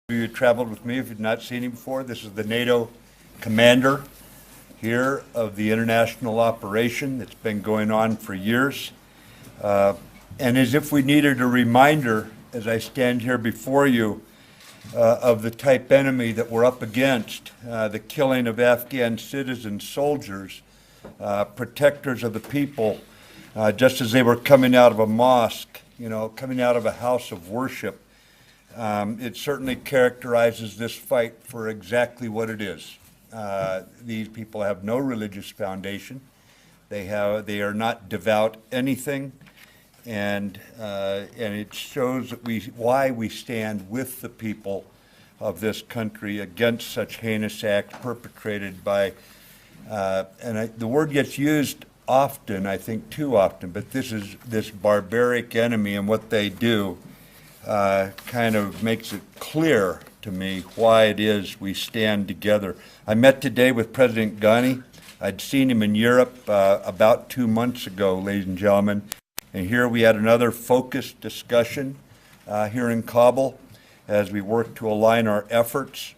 You traveled with me if you've not seen him before. This is the NATO commander here of the international operation that's been going on for years. And as if we needed a reminder, as I stand here before you, of the type enemy that we're up against, the killing of Afghan citizen soldiers, protectors of the people, just as they were coming out of a mosque, coming out of a house of worship. It certainly characterizes this fight for exactly what it is. These people have no religious foundation. They are not devout anything, and it shows that why we stand with the people of this country against such heinous acts perpetrated by. The word gets used often, I think too often, but this barbaric enemy and what they do. Kind of makes it clear to me why it is we stand together. I met today with President Ghani. I'd seen him in Europe about 2 months ago, ladies and gentlemen. And here we had another focused discussion here in Kabul as we worked to align our efforts.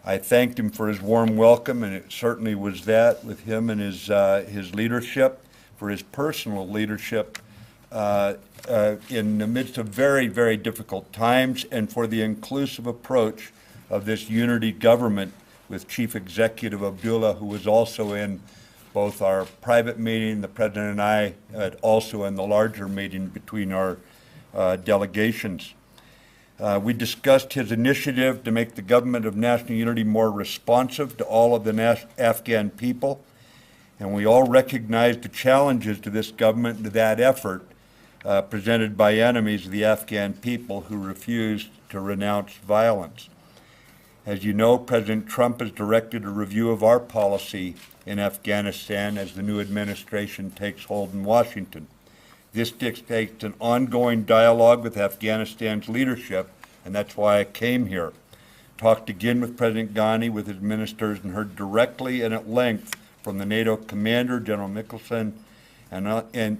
I thanked him for his warm welcome, and it certainly was that with him and his leadership, for his personal leadership in the midst of very, very difficult times, and for the inclusive approach of this unity government with Chief Executive Abdullah, who was also in both our private meeting, the President and I, also in the larger meeting between our delegations. We discussed his initiative to make the government of national unity more responsive to all of the Afghan people, and we all recognized the challenges to this government and to that effort presented by enemies of the Afghan people who refused to renounce violence. As you know, President Trump has directed a review of our policy in Afghanistan as the new administration takes hold in Washington. This dictates an ongoing dialogue with Afghanistan's leadership, and that's why I came here. Talked again with President Ghani, with his ministers, and heard directly and at length from the NATO commander, General Nicholson, and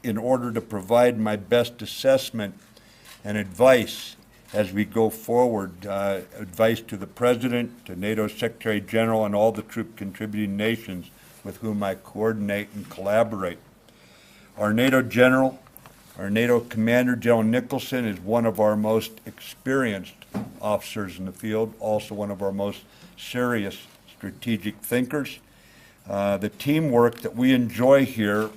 in order to provide my best assessment and advice as we go forward, advice to the President, to NATO Secretary General, and all the troop contributing nations with whom I coordinate and collaborate. Our NATO commander, General Nicholson, is one of our most experienced officers in the field, also one of our most serious strategic thinkers. The teamwork that we enjoy here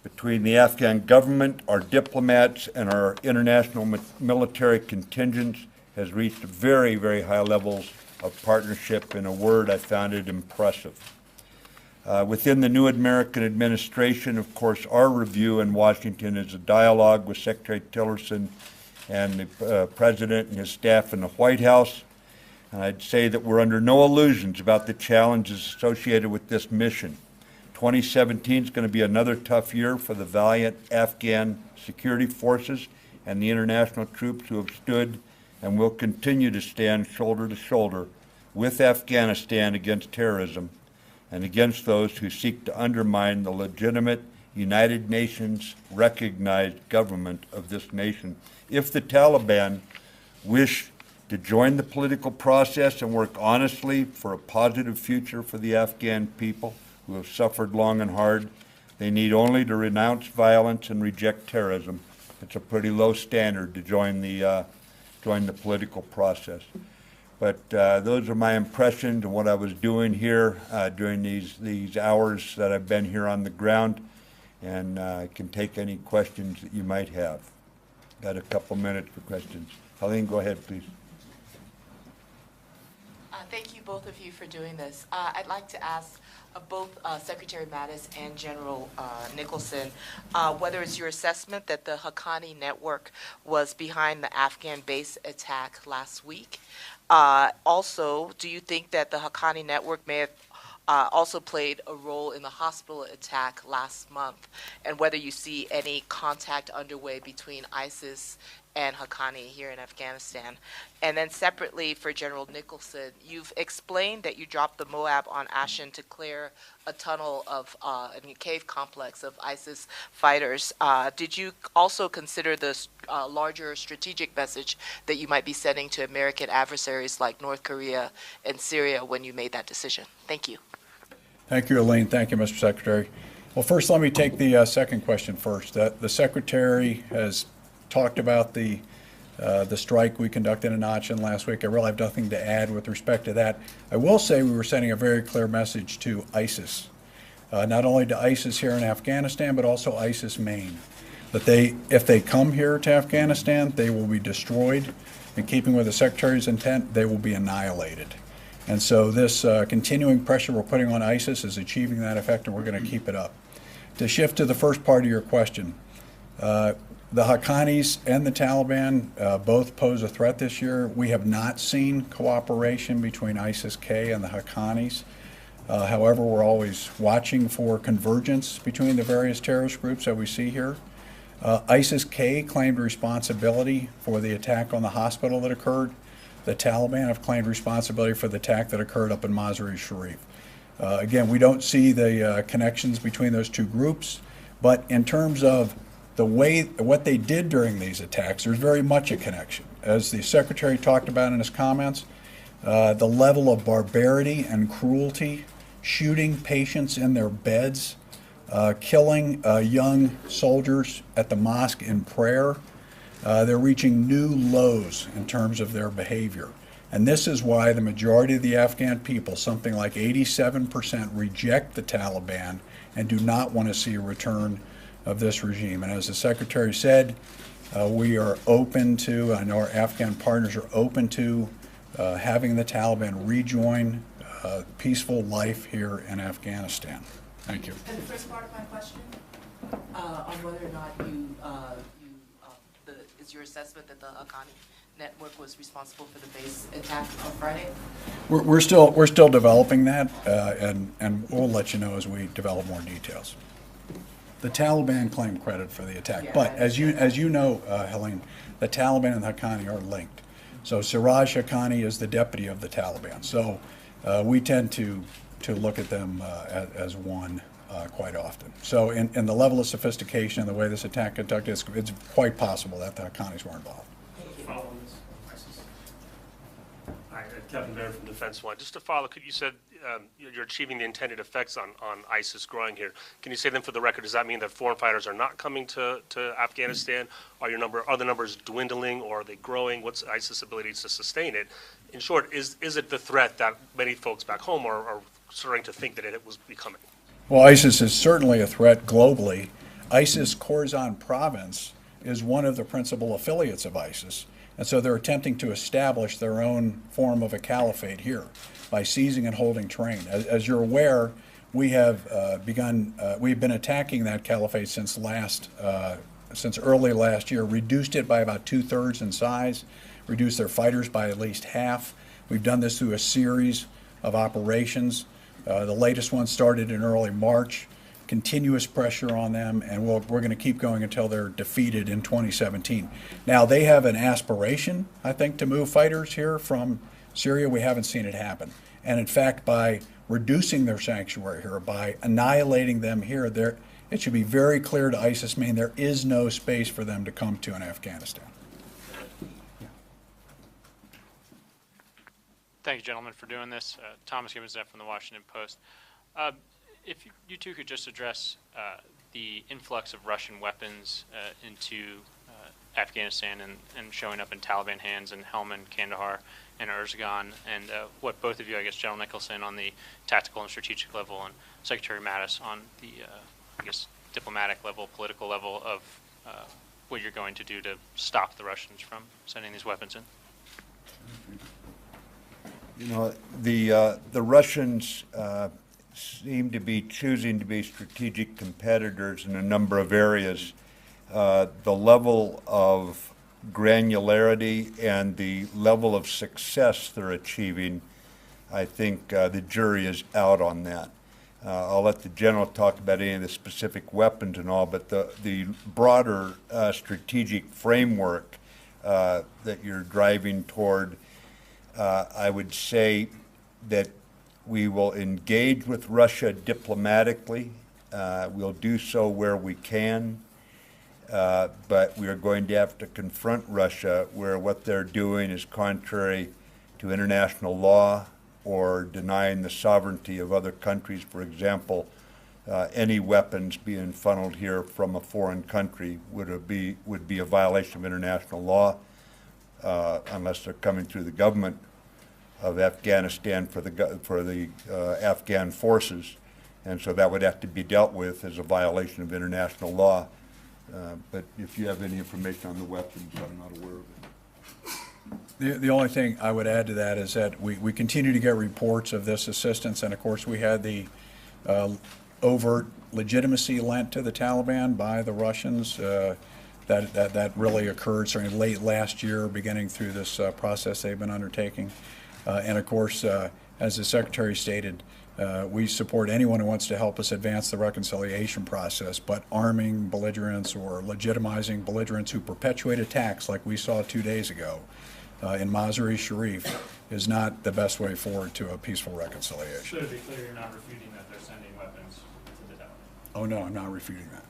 between the Afghan government, our diplomats, and our international military contingents has reached very, very high levels of partnership. In a word, I found it impressive. Within the new American administration, of course, our review in Washington is a dialogue with Secretary Tillerson and the President and his staff in the White House. And I'd say that we're under no illusions about the challenges associated with this mission. 2017 is going to be another tough year for the valiant Afghan security forces and the international troops who have stood and will continue to stand shoulder to shoulder with Afghanistan against terrorism and against those who seek to undermine the legitimate United Nations recognized government of this nation. If the Taliban wish to join the political process and work honestly for a positive future for the Afghan people who have suffered long and hard, they need only to renounce violence and reject terrorism. It's a pretty low standard to join the political process. But those are my impressions of what I was doing here during these hours that I've been here on the ground, and I can take any questions that you might have. Got a couple minutes for questions. Helene, go ahead, please. Thank you, both of you, for doing this. I'd like to ask both Secretary Mattis and General Nicholson whether it's your assessment that the Haqqani network was behind the Afghan base attack last week. Also, do you think that the Haqqani network may have also played a role in the hospital attack last month, and whether you see any contact underway between ISIS and Haqqani here in Afghanistan? And then separately for General Nicholson, you've explained that you dropped the Moab on Ashen to clear a tunnel of a cave complex of ISIS fighters. Did you also consider the larger strategic message that you might be sending to American adversaries like North Korea and Syria when you made that decision? Thank you. Thank you, Elaine. Thank you, Mr. Secretary. Well, first, let me take the second question first. The Secretary has talked about the strike we conducted in Achin last week. I really have nothing to add with respect to that. I will say we were sending a very clear message to ISIS, not only to ISIS here in Afghanistan, but also ISIS Maine, that if they come here to Afghanistan, they will be destroyed. In keeping with the Secretary's intent, they will be annihilated. And so this continuing pressure we're putting on ISIS is achieving that effect, and we're going to keep it up. To shift to the first part of your question, the Haqqanis and the Taliban both pose a threat this year. We have not seen cooperation between ISIS-K and the Haqqanis. However, we're always watching for convergence between the various terrorist groups that we see here. ISIS-K claimed responsibility for the attack on the hospital that occurred. The Taliban have claimed responsibility for the attack that occurred up in Mazar-e-Sharif. Again, we don't see the connections between those two groups, but in terms of what they did during these attacks, there's very much a connection. As the Secretary talked about in his comments, the level of barbarity and cruelty, shooting patients in their beds, killing young soldiers at the mosque in prayer, they're reaching new lows in terms of their behavior. And this is why the majority of the Afghan people, something like 87%, reject the Taliban and do not want to see a return of this regime. And as the Secretary said, we are open to, and our Afghan partners are open to, having the Taliban rejoin peaceful life here in Afghanistan. Thank you. And the first part of my question, on whether or not is your assessment that the Haqqani network was responsible for the base attack on Friday? We're still developing that, and we'll let you know as we develop more details. The Taliban claimed credit for the attack, Yeah, but as you know, Helene, the Taliban and the Haqqani are linked. So Siraj Haqqani is the deputy of the Taliban. So we tend to look at them as one quite often. So in the level of sophistication and the way this attack conducted, it's quite possible that the Haqqanis were involved. Follow this. Hi, Kevin Baird from Defense One. Just to follow, you said you're achieving the intended effects on ISIS growing here. Can you say then for the record, does that mean that foreign fighters are not coming to Afghanistan? Are the numbers dwindling, or are they growing? What's ISIS' ability to sustain it? In short, is it the threat that many folks back home are starting to think that it was becoming? Well, ISIS is certainly a threat globally. ISIS Khorasan province is one of the principal affiliates of ISIS. And so they're attempting to establish their own form of a caliphate here by seizing and holding terrain. As you're aware, we have we've been attacking that caliphate since early last year, reduced it by about 2/3 in size, reduced their fighters by at least half. We've done this through a series of operations. The latest one started in early March. Continuous pressure on them, and we're going to keep going until they're defeated in 2017. Now, they have an aspiration, I think, to move fighters here from Syria. We haven't seen it happen. And in fact, by reducing their sanctuary here, by annihilating them here, it should be very clear to ISIS Maine there is no space for them to come to in Afghanistan. Yeah. Thank you, gentlemen, for doing this. Thomas Gibbons from the Washington Post. If you two could just address the influx of Russian weapons into Afghanistan and showing up in Taliban hands in Helmand, Kandahar, and Uruzgan, and what both of you, I guess, General Nicholson on the tactical and strategic level, and Secretary Mattis on the, I guess, diplomatic level, political level of what you're going to do to stop the Russians from sending these weapons in. You know, the Russians seem to be choosing to be strategic competitors in a number of areas. The level of granularity and the level of success they're achieving, I think the jury is out on that. I'll let the general talk about any of the specific weapons and all, but the broader strategic framework that you're driving toward. I would say that we will engage with Russia diplomatically. We'll do so where we can, but we are going to have to confront Russia where what they're doing is contrary to international law or denying the sovereignty of other countries. For example, any weapons being funneled here from a foreign country would be a violation of international law, unless they're coming through the government of Afghanistan for the Afghan forces, and so that would have to be dealt with as a violation of international law. But if you have any information on the weapons, I'm not aware of it. The only thing I would add to that is that we continue to get reports of this assistance, and of course we had the overt legitimacy lent to the Taliban by the Russians. That really occurred starting late last year, beginning through this process they've been undertaking. And of course, as the Secretary stated, we support anyone who wants to help us advance the reconciliation process, but arming belligerents or legitimizing belligerents who perpetuate attacks like we saw 2 days ago in Mazar-e Sharif is not the best way forward to a peaceful reconciliation. So to be clear, you're not refuting that they're sending weapons to the Taliban? Oh, no, I'm not refuting that.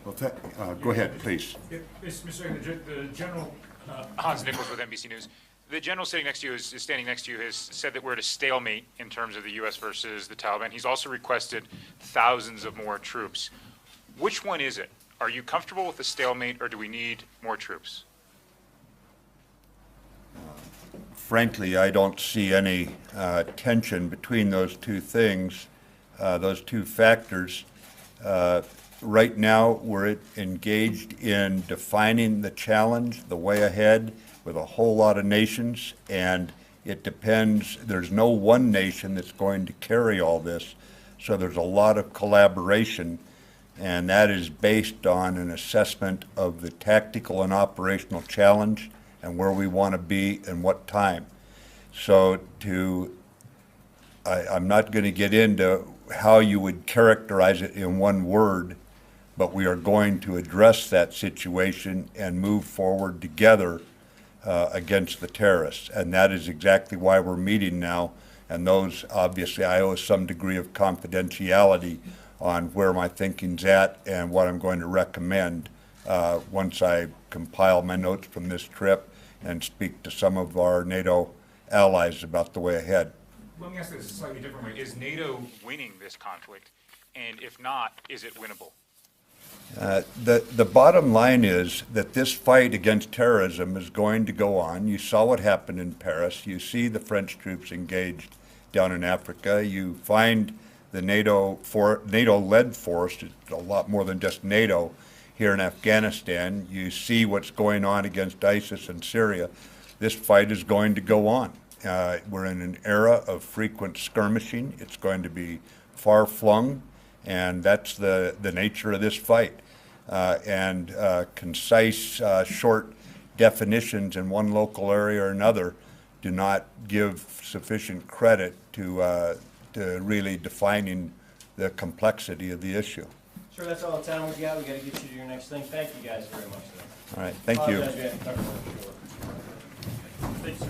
Well, go ahead, please. Mr. Secretary, the general, Hans Nichols with NBC News. The general sitting next to you is standing next to you has said that we're at a stalemate in terms of the U.S. versus the Taliban. He's also requested thousands of more troops. Which one is it? Are you comfortable with the stalemate, or do we need more troops? Frankly, I don't see any tension between those two things, those two factors. Right now, we're engaged in defining the challenge, the way ahead, with a whole lot of nations, and it depends. There's no one nation that's going to carry all this, so there's a lot of collaboration, and that is based on an assessment of the tactical and operational challenge and where we want to be and what time. So I'm not going to get into how you would characterize it in one word, but we are going to address that situation and move forward together against the terrorists. And that is exactly why we're meeting now. And those, obviously, I owe some degree of confidentiality on where my thinking's at and what I'm going to recommend once I compile my notes from this trip and speak to some of our NATO allies about the way ahead. Let me ask this a slightly different way. Is NATO winning this conflict? And if not, is it winnable? The bottom line is that this fight against terrorism is going to go on. You saw what happened in Paris. You see the French troops engaged down in Africa. You find the NATO-led force, it's a lot more than just NATO, here in Afghanistan. You see what's going on against ISIS in Syria. This fight is going to go on. We're in an era of frequent skirmishing. It's going to be far-flung, and that's the nature of this fight. Concise, short definitions in one local area or another do not give sufficient credit to really defining the complexity of the issue. Sure, that's all the time we've got. We got to get you to your next thing. Thank you guys very much. All right, thank you. Apologize we had to cover it short. thanks, sir.